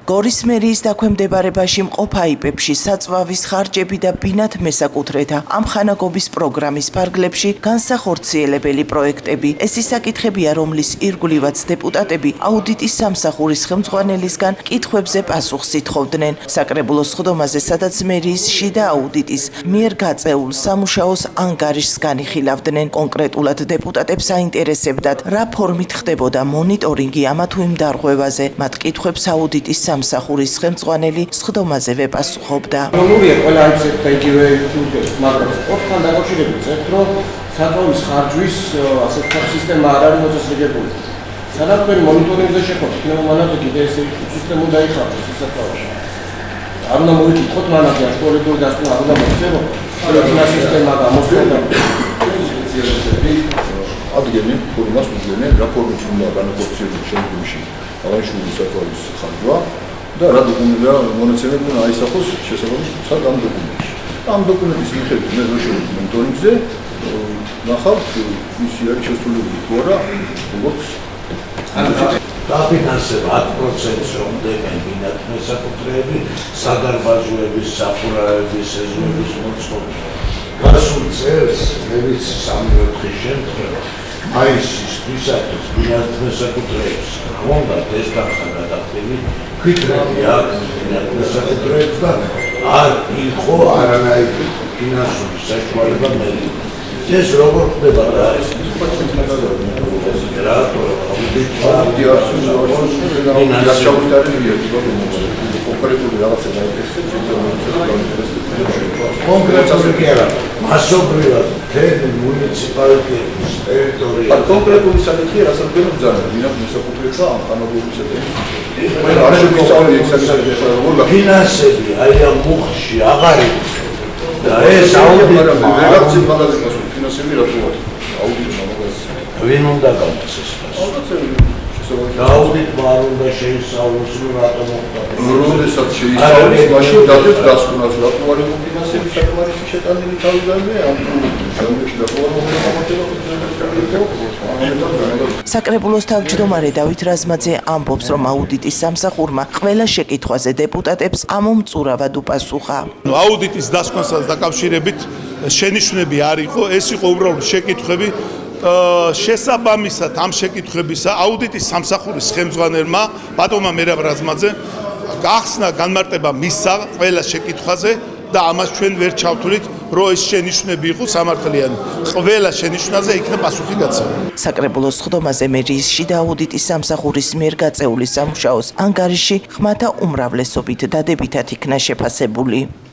გორის მერიის დაქვემდებარებაში მყოფ აიპებში საწვავის ხარჯები და ბინათ მესაკუთრეთა ამ ხანაგობის პროგრამის ფარგლებში განსახორციელებელი პროექტები. ეს ის საკითხებია, რომლის ირგვლივაც დეპუტატები აუდიტის სამსახურის ხელმძღვანელისგან კითხვებზე პასუხს ითხოვდნენ. საკრებულოს სხდომაზე, სადაც მერიის შიდა აუდიტის მიერ გაწეულ სამუშაოს ანგარიშს განიხილავდნენ. კონკრეტულად დეპუტატებს აინტერესებდათ, რა ფორმით ხდებოდა მონიტორინგი ამა თუ იმ დარღვევაზე. მათ კითხვებს აუდიტის სამსახურის ხელმძღვანელი სხდომაზე ვეპასუხობდა. ნორმალია ყველა აიფსეთ და იგივე მაგრამ ოთხთან დაკავშირებით წერთ, რომ საწვავის ხარჯვის ასეთი სისტემა არ არის მოწესრიგებული. სანაპირო მონიტორინგზე შეხვდით, იქნება მანამდე კიდე ეს სისტემა უნდა იხარჯოს საწვავში. არ უნდა მოიკითხოთ მანამდე აშკოლებული დასკვნა არ უნდა მოხსენო, რომ ეს სისტემა გამოსწორდა. ადგენი ფორმას უძღვნენ რა ფორმით უნდა განახორციელოს შემდგომში აღნიშნული საწვავის ხარჯვა და რა დოკუმენტია მონაცემები უნდა აისახოს შესაბამისად ამ დოკუმენტში. ამ დოკუმენტის მიხედვით მე ვშევიდე მონიტორინგზე ნახავთ ისი არის შესრულებული თუ არა როგორც დაფინანსება 10%-ს რომდენიმე ბინათ მესაკუთრეები, სადარბაზოების, საფურავების, სეზონების მოწყობილობა. გასულ წელს მეც 3-4 შემთხვევა მაისისთვისაც ბინათ მესაკუთრეებს ჰქონდათ ეს თანხა გადახდილი, ფიქრები აქვს ბინათ მესაკუთრეებს და არ იყო არანაირი ფინანსური საშუალება მერია. ეს როგორ ხდება და ეს კონკრეტული რაღაცა კონკრეტული კი არა, მასობრივად მთელი მუნიციპალიტეტის ტერიტორია. კონკრეტული საკითხია, რასაც გვეუბნება, ბინათ მესაკუთრეებსა ამ ხანაგობისადმი. ფინანსები აი ამ მუხლში აღარ არის. და ეს რედაქცია მაგაზე გასულ ფინანსები რა თქმა უნდა აუდიტმა მაგას ვინ უნდა გავწეს აუდიტმა არ უნდა შეისწავლოს რომ რატომ მოხდა როდესაც შეისწავლის მაშინ დადებს დასკვნას რატომ არ იყო ფინანსების საკმარისი შეტანილი თავიდანვე ამ შემდგომში და საკრებულოს თავმჯდომარე დავით რაზმაძე ამბობს, რომ აუდიტის სამსახურმა ყველა შეკითხვაზე დეპუტატებს ამომწურავად უპასუხა. აუდიტის დასკვნასთან დაკავშირებით შენიშვნები არ იყო, ეს იყო უბრალოდ შეკითხვები შესაბამისად ამ შეკითხვებისა აუდიტის სამსახურის ხელმძღვანელმა ბატონმა მერაბ რაზმაძე გახსნა განმარტება მისცა ყველა შეკითხვაზე და ამას ჩვენ ვერ ჩავთვლით, რომ ეს შენიშვნები იყო სამართლიანი. ყველა შენიშვნაზე იქნა პასუხი გაცემა. საკრებულოს სხდომაზე მერიის შიდა აუდიტის სამსახურის მიერ გაწეული სამუშაოს ანგარიში ხმათა უმრავლესობით დადებითად იქნა შეფასებული.